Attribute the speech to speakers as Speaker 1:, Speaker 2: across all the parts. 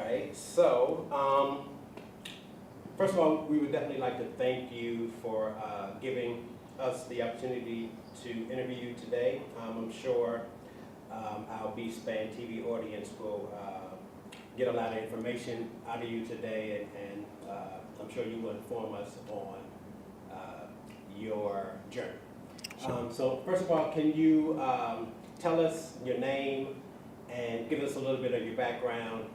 Speaker 1: right, so first of all, we would definitely like to thank you for giving us the opportunity to interview you today. I'm sure our B-Span TV audience will get a lot of information out of you today, and I'm sure you will inform us on your journey.
Speaker 2: Sure.
Speaker 1: So first of all, can you tell us your name and give us a little bit of your background?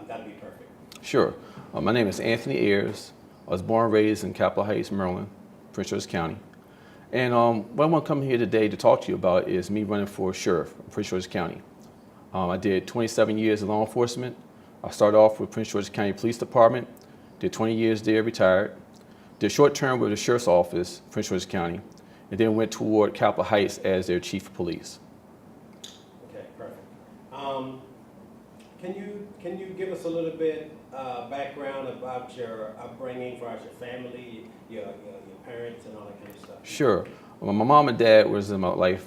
Speaker 1: That'd be perfect.
Speaker 2: Sure. My name is Anthony Ayers. I was born and raised in Capitol Heights, Maryland, Prince George's County. And what I want to come here today to talk to you about is me running for sheriff in Prince George's County. I did 27 years of law enforcement. I started off with Prince George's County Police Department, did 20 years there, retired. Did short term with the sheriff's office, Prince George's County, and then went toward Capitol Heights as their chief of police.
Speaker 1: Okay, perfect. Can you give us a little bit background about your upbringing, as far as your family, your parents, and all that kind of stuff?
Speaker 2: Sure. Well, my mom and dad was in my life,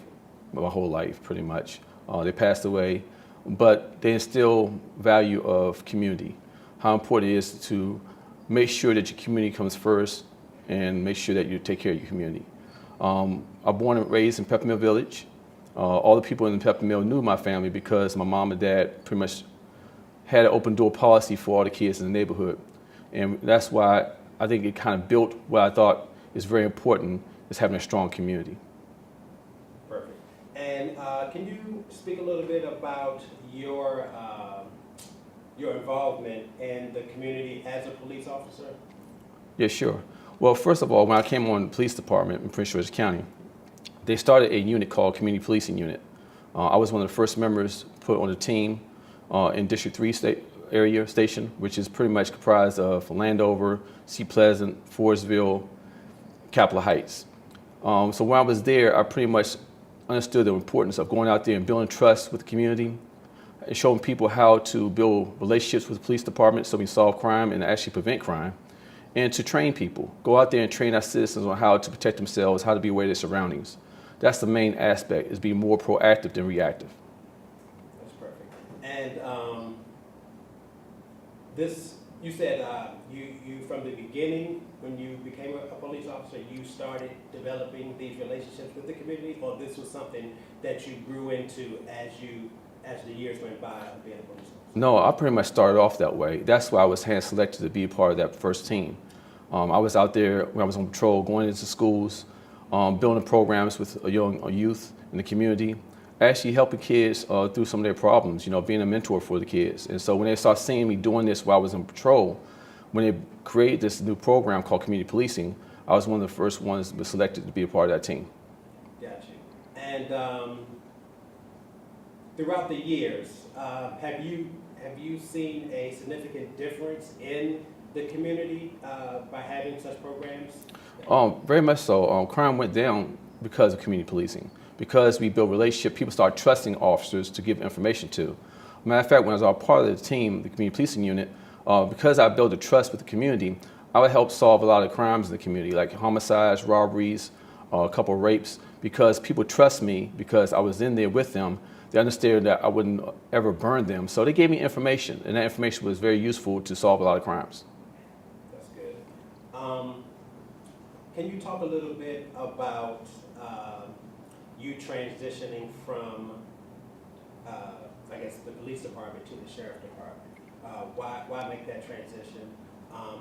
Speaker 2: my whole life, pretty much. They passed away, but they instill value of community. How important it is to make sure that your community comes first and make sure that you take care of your community. I'm born and raised in Peppermill Village. All the people in Peppermill knew my family because my mom and dad pretty much had an open door policy for all the kids in the neighborhood. And that's why I think it kind of built what I thought is very important, is having a strong community.
Speaker 1: Perfect. And can you speak a little bit about your involvement in the community as a police officer?
Speaker 2: Yeah, sure. Well, first of all, when I came on the police department in Prince George's County, they started a unit called Community Policing Unit. I was one of the first members put on the team in District 3 area station, which is pretty much comprised of Landover, Sea Pleasant, Forestville, Capitol Heights. So when I was there, I pretty much understood the importance of going out there and building trust with the community, and showing people how to build relationships with the police department so we solve crime and actually prevent crime, and to train people. Go out there and train our citizens on how to protect themselves, how to be aware of their surroundings. That's the main aspect, is being more proactive than reactive.
Speaker 1: That's perfect. And this, you said you from the beginning, when you became a police officer, you started developing these relationships with the community, or this was something that you grew into as the years went by of being a police officer? No,
Speaker 2: I pretty much started off that way. That's why I was hand selected to be a part of that first team. I was out there when I was on patrol, going into schools, building programs with young youth in the community, actually helping kids through some of their problems, being a mentor for the kids. And so when they started seeing me doing this while I was on patrol, when they created this new program called Community Policing, I was one of the first ones that was selected to be a part of that team.
Speaker 1: Got you. And throughout the years, have you seen a significant difference in the community by having such programs?
Speaker 2: Very much so. Crime went down because of community policing. Because we built relationships, people started trusting officers to give information to. Matter of fact, when I was a part of the team, the community policing unit, because I built a trust with the community, I would help solve a lot of crimes in the community, like homicides, robberies, a couple of rapes, because people trust me because I was in there with them. They understood that I wouldn't ever burn them. So they gave me information, and that information was very useful to solve a lot of crimes.
Speaker 1: That's good. Can you talk a little bit about you transitioning from, I guess, the police department to the sheriff department? Why make that transition?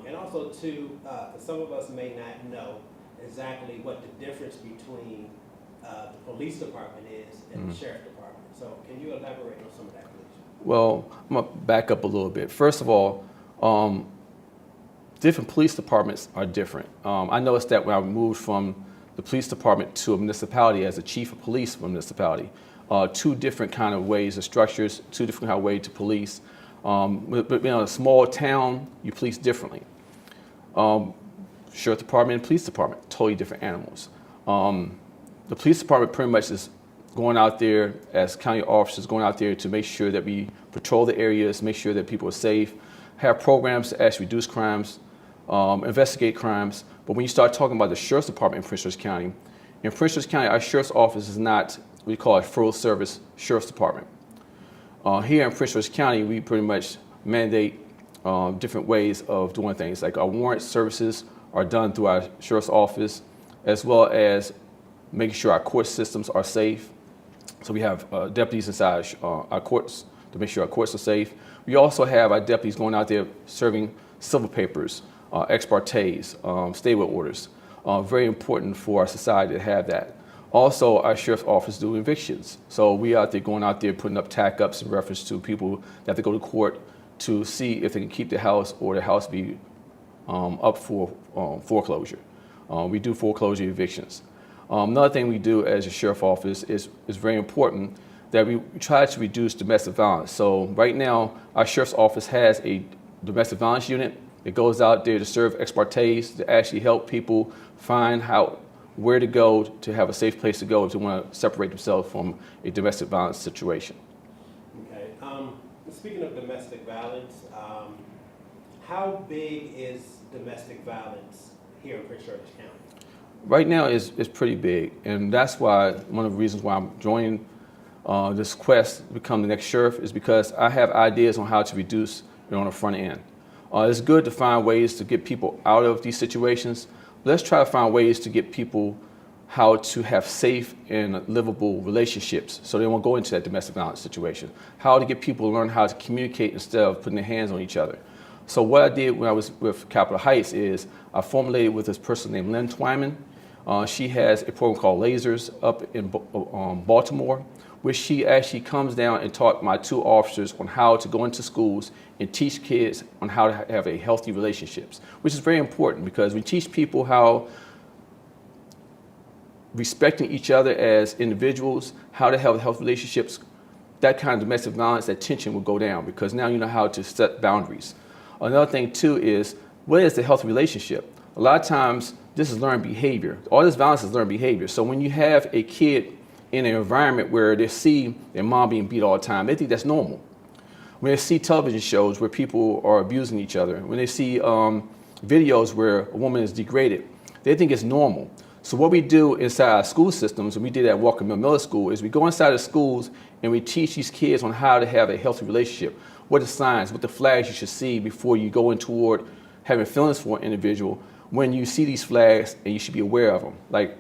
Speaker 1: And also, too, some of us may not know exactly what the difference between the police department is and the sheriff department. So can you elaborate on some of that, please?
Speaker 2: Well, I'm going to back up a little bit. First of all, different police departments are different. I noticed that when I moved from the police department to a municipality as a chief of police for a municipality, two different kind of ways of structures, two different kind of ways to police. But in a small town, you police differently. Sheriff department and police department, totally different animals. The police department pretty much is going out there as county officers, going out there to make sure that we patrol the areas, make sure that people are safe, have programs to actually reduce crimes, investigate crimes. But when you start talking about the sheriff's department in Prince George's County, our sheriff's office is not what we call a full service sheriff's department. Here in Prince George's County, we pretty much mandate different ways of doing things. Like our warrant services are done through our sheriff's office, as well as making sure our court systems are safe. So we have deputies inside our courts to make sure our courts are safe. We also have our deputies going out there serving civil papers, ex partes, stay-away orders. Very important for our society to have that. Also, our sheriff's office do evictions. So we out there going out there putting up tack-ups in reference to people that have to go to court to see if they can keep the house or the house be up for foreclosure. We do foreclosure evictions. Another thing we do as a sheriff's office is very important, that we try to reduce domestic violence. So right now, our sheriff's office has a domestic violence unit that goes out there to serve ex partes, to actually help people find where to go to have a safe place to go if they want to separate themselves from a domestic violence situation.
Speaker 1: Okay. Speaking of domestic violence, how big is domestic violence here in Prince George's County?
Speaker 2: Right now is pretty big, and that's why one of the reasons why I'm joining this quest to become the next sheriff is because I have ideas on how to reduce it on the front end. It's good to find ways to get people out of these situations. Let's try to find ways to get people how to have safe and livable relationships so they won't go into that domestic violence situation. How to get people to learn how to communicate instead of putting their hands on each other. So what I did when I was with Capitol Heights is I formulated with this person named Lynn Twyman. She has a program called Lasers up in Baltimore, where she actually comes down and taught my two officers on how to go into schools and teach kids on how to have a healthy relationships, which is very important because we teach people how respecting each other as individuals, how to have healthy relationships, that kind of domestic violence, that tension will go down because now you know how to set boundaries. Another thing too is, what is the healthy relationship? A lot of times this is learned behavior. All this violence is learned behavior. So when you have a kid in an environment where they see their mom being beat all the time, they think that's normal. When they see television shows where people are abusing each other, when they see videos where a woman is degraded, they think it's normal. So what we do inside our school systems, and we did at Walker Middle School, is we go inside the schools and we teach these kids on how to have a healthy relationship. What are the signs, what the flags you should see before you go in toward having feelings for an individual. When you see these flags, and you should be aware of them. Like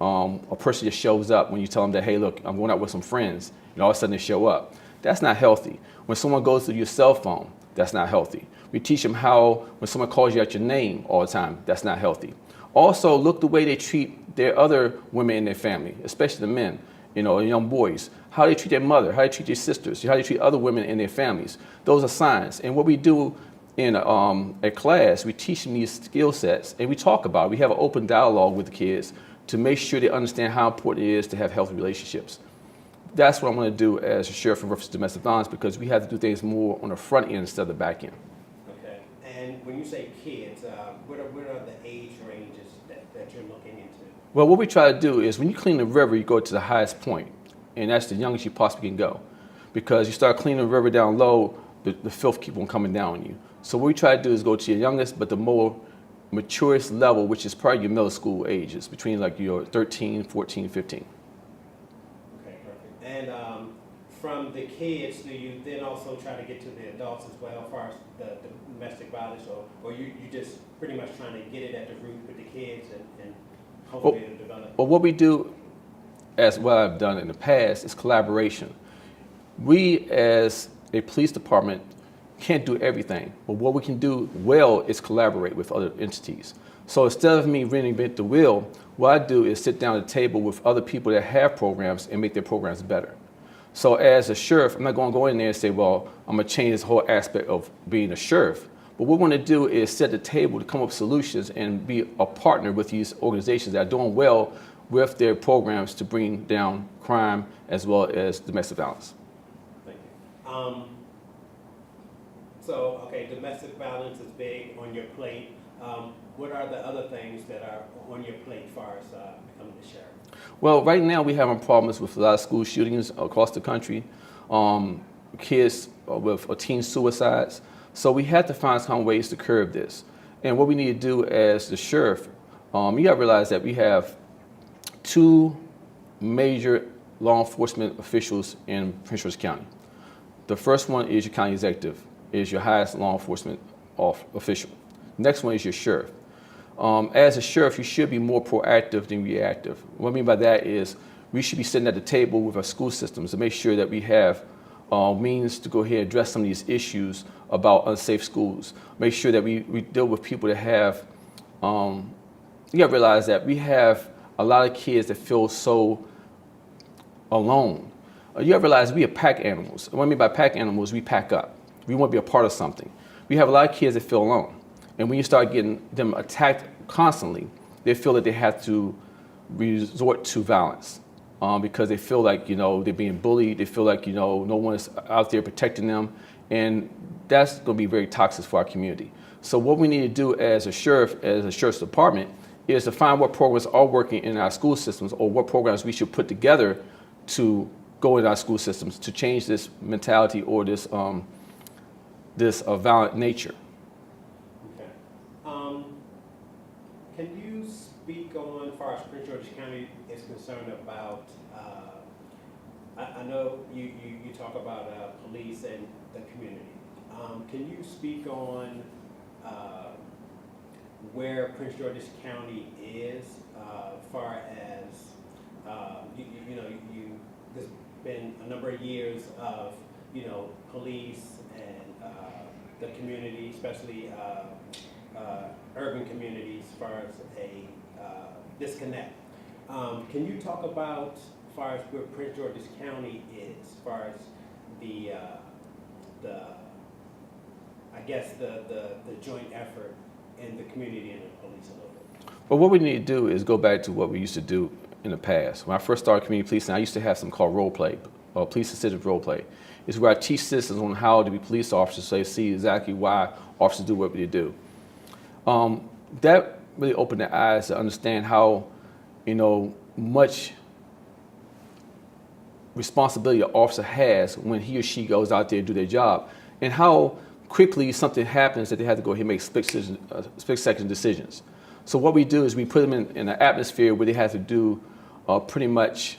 Speaker 2: a person just shows up when you tell them that, hey, look, I'm going out with some friends, and all of a sudden they show up. That's not healthy. When someone goes through your cell phone, that's not healthy. We teach them how, when someone calls you out your name all the time, that's not healthy. Also, look the way they treat their other women in their family, especially the men, young boys. How they treat their mother, how they treat their sisters, how they treat other women in their families. Those are signs. And what we do in a class, we teach them these skill sets, and we talk about it. We have an open dialogue with the kids to make sure they understand how important it is to have healthy relationships. That's what I'm going to do as a sheriff in reference to domestic violence, because we have to do things more on the front end instead of the back end.
Speaker 1: Okay. And when you say kids, what are the age ranges that you're looking into?
Speaker 2: Well, what we try to do is when you clean the river, you go to the highest point, and that's the youngest you possibly can go. Because you start cleaning the river down low, the filth keeps on coming down on you. So what we try to do is go to your youngest, but the more maturest level, which is probably your middle school ages, between like your 13, 14, 15.
Speaker 1: Okay, perfect. And from the kids, do you then also try to get to the adults as well, as far as the domestic violence, or you just pretty much trying to get it at the root with the kids and hopefully it'll develop?
Speaker 2: Well, what we do, as what I've done in the past, is collaboration. We, as a police department, can't do everything, but what we can do well is collaborate with other entities. So instead of me reinvent the wheel, what I do is sit down at the table with other people that have programs and make their programs better. So as a sheriff, I'm not going to go in there and say, well, I'm going to change this whole aspect of being a sheriff. But what we want to do is set the table to come up with solutions and be a partner with these organizations that are doing well with their programs to bring down crime as well as domestic violence.
Speaker 1: Thank you. So, okay, domestic violence is big on your plate. What are the other things that are on your plate as far as becoming the sheriff?
Speaker 2: Well, right now we're having problems with a lot of school shootings across the country, kids with teen suicides. So we have to find some ways to curb this. And what we need to do as the sheriff, you got to realize that we have two major law enforcement officials in Prince George's County. The first one is your county executive, is your highest law enforcement official. Next one is your sheriff. As a sheriff, you should be more proactive than reactive. What I mean by that is we should be sitting at the table with our school systems to make sure that we have means to go ahead and address some of these issues about unsafe schools. Make sure that we deal with people that have, you gotta realize that we have a lot of kids that feel so alone. You gotta realize we are pack animals. What I mean by pack animals, we pack up. We want to be a part of something. We have a lot of kids that feel alone. And when you start getting them attacked constantly, they feel that they have to resort to violence because they feel like, they're being bullied. They feel like, no one is out there protecting them. And that's going to be very toxic for our community. So what we need to do as a sheriff's department, is to find what programs are working in our school systems or what programs we should put together to go in our school systems to change this mentality or this violent nature.
Speaker 1: Okay. Can you speak on, as far as Prince George's County is concerned, about, I know you talk about police and the community. Can you speak on where Prince George's County is, as far as, there's been a number of years of, police and the community, especially urban communities, as far as a disconnect. Can you talk about, as far as where Prince George's County is, as far as the joint effort in the community and the police a little bit?
Speaker 2: Well, what we need to do is go back to what we used to do in the past. When I first started community policing, I used to have something called role play, or police assisted role play. It's where I teach citizens on how to be police officers so they see exactly why officers do what they do. That really opened their eyes to understand how, much responsibility an officer has when he or she goes out there and do their job, and how quickly something happens that they have to go ahead and make split-second decisions. So what we do is we put them in an atmosphere where they have to do pretty much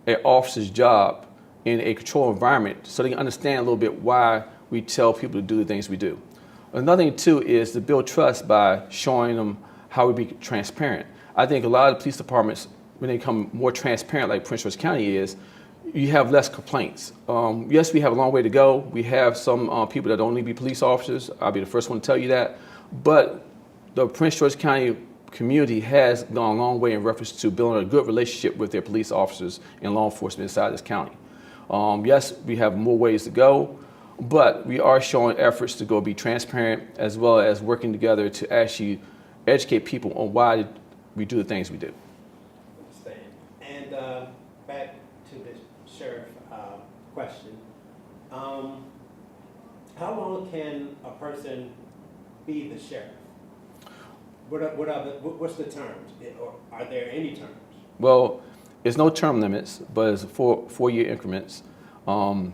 Speaker 2: an officer's job in a controlled environment so they can understand a little bit why we tell people to do the things we do. Another thing, too, is to build trust by showing them how we be transparent. I think a lot of police departments, when they become more transparent like Prince George's County is, you have less complaints. Yes, we have a long way to go. We have some people that don't need to be police officers. I'll be the first one to tell you that. But the Prince George's County community has gone a long way in reference to building a good relationship with their police officers and law enforcement inside this county. Yes, we have more ways to go, but we are showing efforts to go be transparent as well as working together to actually educate people on why we do the things we do.
Speaker 1: Understand. And back to the sheriff question. How long can a person be the sheriff? What's the terms? Or are there any terms?
Speaker 2: Well, there's no term limits, but it's four-year increments. I'm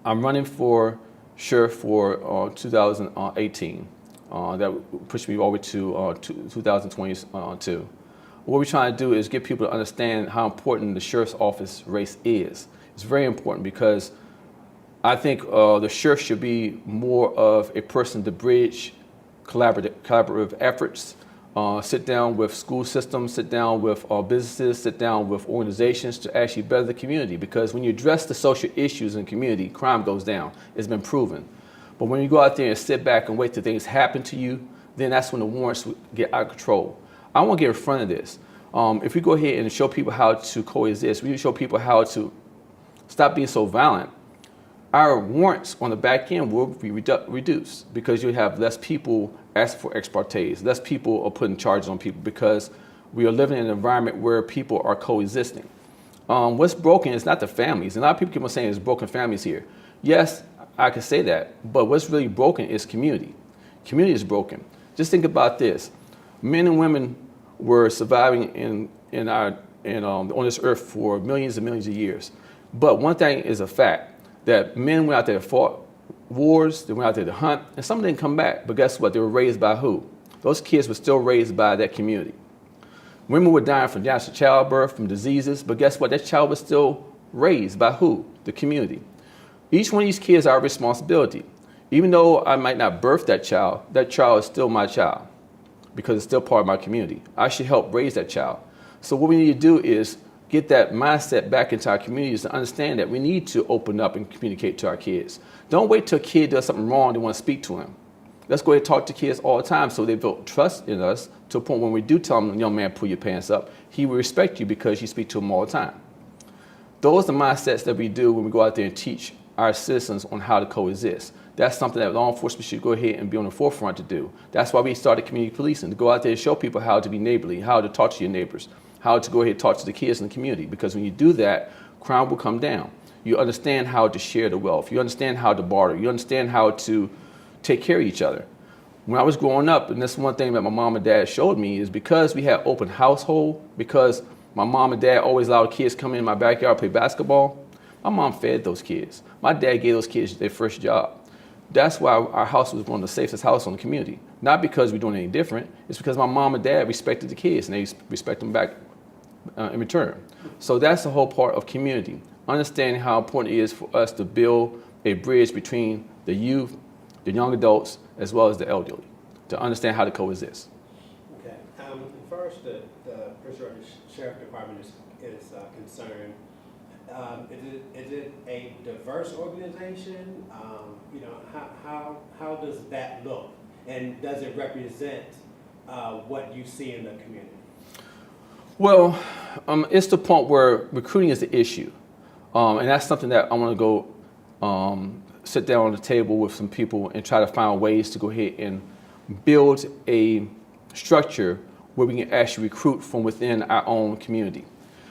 Speaker 2: running for sheriff for 2018. That pushed me over to 2022. What we're trying to do is get people to understand how important the sheriff's office race is. It's very important because I think the sheriff should be more of a person to bridge collaborative efforts, sit down with school systems, sit down with businesses, sit down with organizations to actually better the community. Because when you address the social issues in the community, crime goes down. It's been proven. But when you go out there and sit back and wait till things happen to you, then that's when the warrants get out of control. I want to get in front of this. If we go ahead and show people how to coexist, we show people how to stop being so violent, our warrants on the back end will be reduced because you have less people asking for ex partes, less people are putting charges on people because we are living in an environment where people are coexisting. What's broken is not the families. And a lot of people keep on saying there's broken families here. Yes, I can say that, but what's really broken is community. Community is broken. Just think about this. Men and women were surviving on this earth for millions and millions of years. But one thing is a fact, that men went out there to fought wars, they went out there to hunt, and some didn't come back. But guess what? They were raised by who? Those kids were still raised by that community. Women were dying from natural childbirth, from diseases, but guess what? That child was still raised by who? The community. Each one of these kids are our responsibility. Even though I might not birth that child is still my child because it's still part of my community. I should help raise that child. So what we need to do is get that mindset back into our communities to understand that we need to open up and communicate to our kids. Don't wait till a kid does something wrong to want to speak to him. Let's go ahead and talk to kids all the time so they build trust in us to a point when we do tell them, young man, pull your pants up, he will respect you because you speak to him all the time. Those are the mindsets that we do when we go out there and teach our citizens on how to coexist. That's something that law enforcement should go ahead and be on the forefront to do. That's why we started community policing, to go out there and show people how to be neighborly, how to talk to your neighbors, how to go ahead and talk to the kids in the community. Because when you do that, crime will come down. You understand how to share the wealth. You understand how to barter. You understand how to take care of each other. When I was growing up, and that's one thing that my mom and dad showed me, is because we had open household, because my mom and dad always allowed kids to come in my backyard play basketball, my mom fed those kids. My dad gave those kids their first job. That's why our house was one of the safest houses in the community. Not because we're doing anything different. It's because my mom and dad respected the kids, and they respect them back in return. So that's the whole part of community. Understanding how important it is for us to build a bridge between the youth, the young adults, as well as the elderly, to understand how to coexist.
Speaker 1: Okay. As far as the Prince George's Sheriff Department is concerned, is it a diverse organization? How does that look, and does it represent what you see in the community?
Speaker 2: Well, it's the point where recruiting is the issue, and that's something that I want to go sit down on the table with some people and try to find ways to go ahead and build a structure where we can actually recruit from within our own community.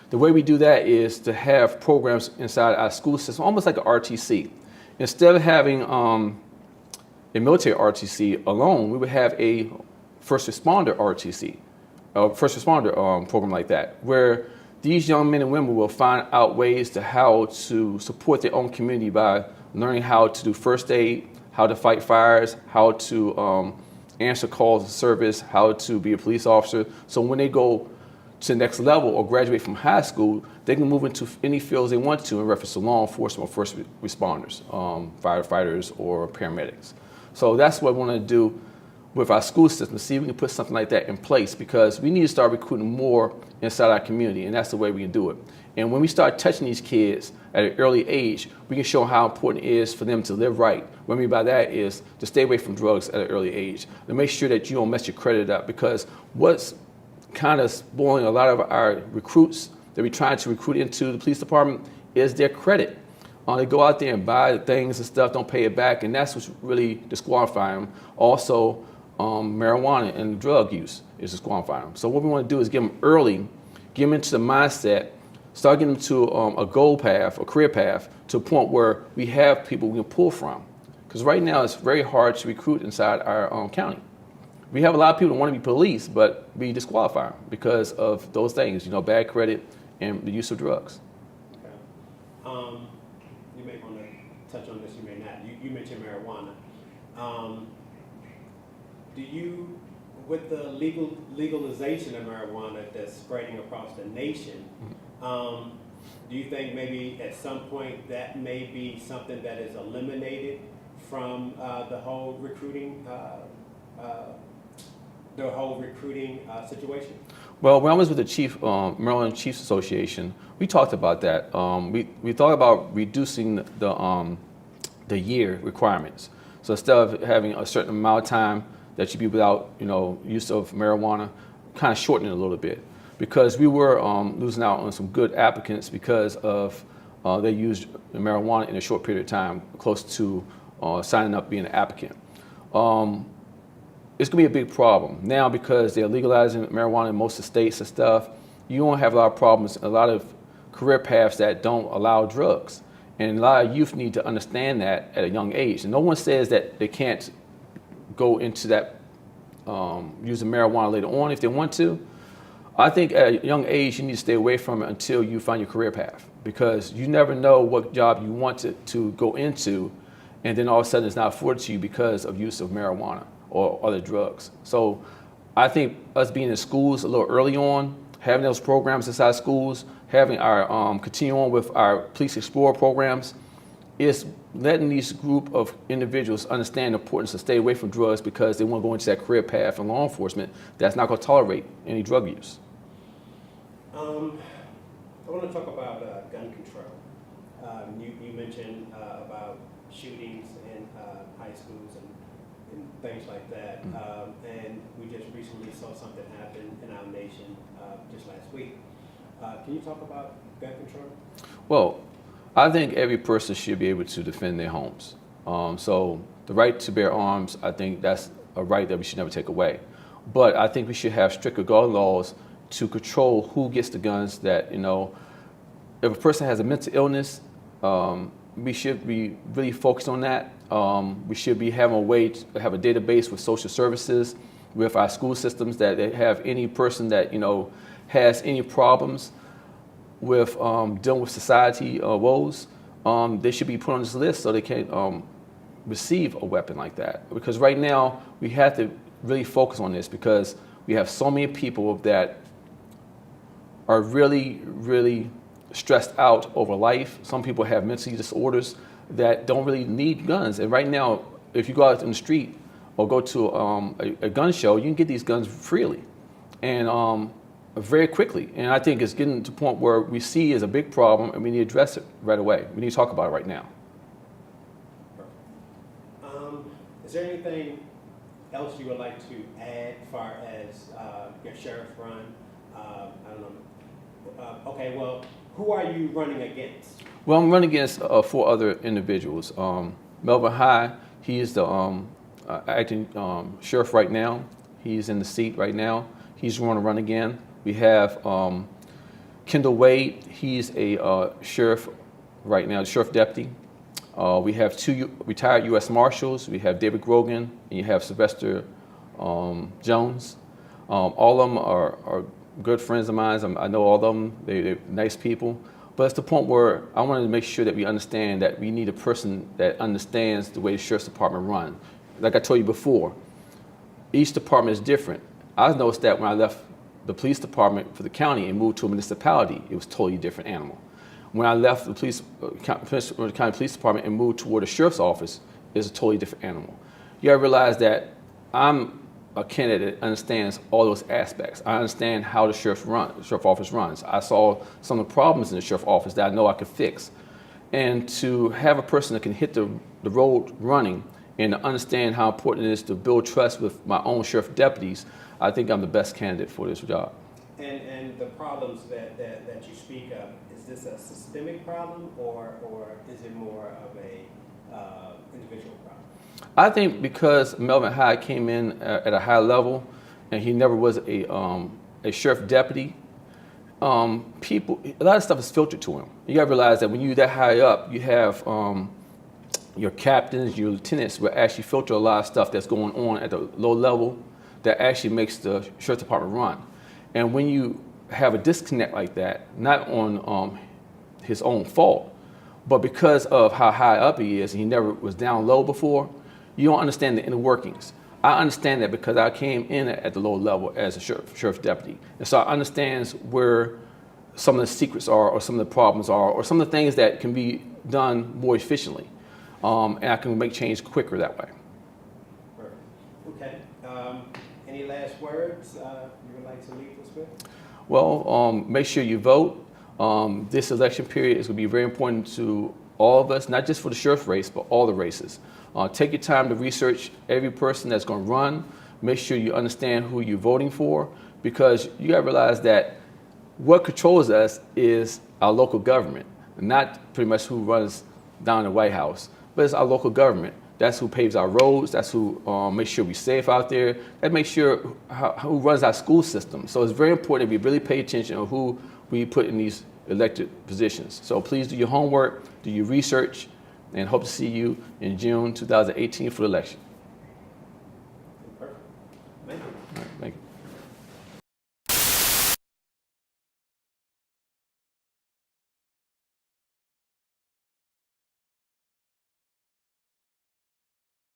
Speaker 2: The way we do that is to have programs inside our school system, almost like an RTC. Instead of having a military RTC alone, we would have a first responder RTC, a first responder program like that, where these young men and women will find out ways to how to support their own community by learning how to do first aid, how to fight fires, how to answer calls of service, how to be a police officer. So when they go to the next level or graduate from high school, they can move into any fields they want to in reference to law enforcement or first responders, firefighters or paramedics. So that's what we want to do with our school system, see if we can put something like that in place, because we need to start recruiting more inside our community, and that's the way we can do it. And when we start touching these kids at an early age, we can show them how important it is for them to live right. What I mean by that is to stay away from drugs at an early age, to make sure that you don't mess your credit up, because what's kind of spoiling a lot of our recruits that we're trying to recruit into the police department is their credit. They go out there and buy things and stuff, don't pay it back, and that's what's really disqualifying them. Also, marijuana and drug use is disqualifying them. So what we want to do is get them early, get them into the mindset, start getting them to a goal path, a career path, to a point where we have people we can pull from. Because right now it's very hard to recruit inside our county. We have a lot of people that want to be police, but we disqualify them because of those things, bad credit and the use of drugs.
Speaker 1: Okay. You may want to touch on this, you may not. You mentioned marijuana. Do you, with the legalization of marijuana that's spreading across the nation, do you think maybe at some point that may be something that is eliminated from the whole recruiting situation?
Speaker 2: Well, when I was with the Maryland Chiefs Association, we talked about that. We thought about reducing the year requirements. So instead of having a certain amount of time that you be without, use of marijuana, kind of shorten it a little bit, because we were losing out on some good applicants because of they used marijuana in a short period of time, close to signing up being an applicant. It's going to be a big problem now because they're legalizing marijuana in most of the states and stuff. You don't have a lot of problems, a lot of career paths that don't allow drugs. And a lot of youth need to understand that at a young age. And no one says that they can't go into that using marijuana later on if they want to. I think at a young age, you need to stay away from it until you find your career path, because you never know what job you want to go into, and then all of a sudden it's not afforded to you because of use of marijuana or other drugs. So I think us being in schools a little early on, having those programs inside schools, having our continue on with our Police Explorer programs, is letting these group of individuals understand the importance of stay away from drugs because they want to go into that career path in law enforcement that's not going to tolerate any drug use.
Speaker 1: I want to talk about gun control. You mentioned about shootings in high schools and things like that. And we just recently saw something happen in our nation just last week. Can you talk about gun control?
Speaker 2: Well, I think every person should be able to defend their homes. So the right to bear arms, I think that's a right that we should never take away. But I think we should have stricter gun laws to control who gets the guns. That, you know, if a person has a mental illness, we should be really focused on that. We should be having a way to have a database with social services, with our school systems, that they have any person that, you know, has any problems with dealing with society woes, they should be put on this list so they can receive a weapon like that. Because right now we have to really focus on this because we have so many people that are really, really stressed out over life. Some people have mental disorders that don't really need guns. And right now, if you go out in the street or go to a gun show, you can get these guns freely and very quickly. And I think it's getting to the point where we see it as a big problem and we need to address it right away. We need to talk about it right now.
Speaker 1: Is there anything else you would like to add as far as your sheriff run? I don't know. Okay, well, who are you running against?
Speaker 2: Well, I'm running against 4 other individuals. Melvin High, he is the acting sheriff right now. He's in the seat right now. He's going to run again. We have Kendall Wade. He's a sheriff right now, sheriff deputy. We have 2 retired U.S. Marshals. We have David Grogan, and you have Sylvester Jones. All of them are good friends of mine. I know all of them. They're nice people. But it's the point where I wanted to make sure that we understand that we need a person that understands the way the sheriff's department runs. Like I told you before, each department is different. I noticed that when I left the police department for the county and moved to a municipality, it was a totally different animal. When I left the county police department and moved toward the sheriff's office, it's a totally different animal. You gotta realize that I'm a candidate that understands all those aspects. I understand how the sheriff's office runs. I saw some of the problems in the sheriff's office that I know I could fix. And to have a person that can hit the road running and to understand how important it is to build trust with my own sheriff deputies, I think I'm the best candidate for this job.
Speaker 1: And the problems that you speak of, is this a systemic problem or is it more of a individual problem?
Speaker 2: I think because Melvin High came in at a high level and he never was a sheriff deputy, a lot of stuff is filtered to him. You gotta realize that when you're that high up, you have your captains, your lieutenants will actually filter a lot of stuff that's going on at the low level that actually makes the sheriff's department run. And when you have a disconnect like that, not on his own fault, but because of how high up he is, and he never was down low before, you don't understand the inner workings. I understand that because I came in at the low level as a sheriff deputy. And so I understand where some of the secrets are, or some of the problems are, or some of the things that can be done more efficiently. And I can make change quicker that way.
Speaker 1: Okay. Any last words you would like to leave us with?
Speaker 2: Well, make sure you vote. This election period is going to be very important to all of us, not just for the sheriff race, but all the races. Take your time to research every person that's going to run. Make sure you understand who you're voting for, because you got to realize that what controls us is our local government, not pretty much who runs down the White House, but it's our local government. That's who paves our roads. That's who makes sure we're safe out there. That makes sure who runs our school system. So it's very important that we really pay attention to who we put in these elected positions. So please do your homework, do your research, and hope to see you in June 2018 for the election.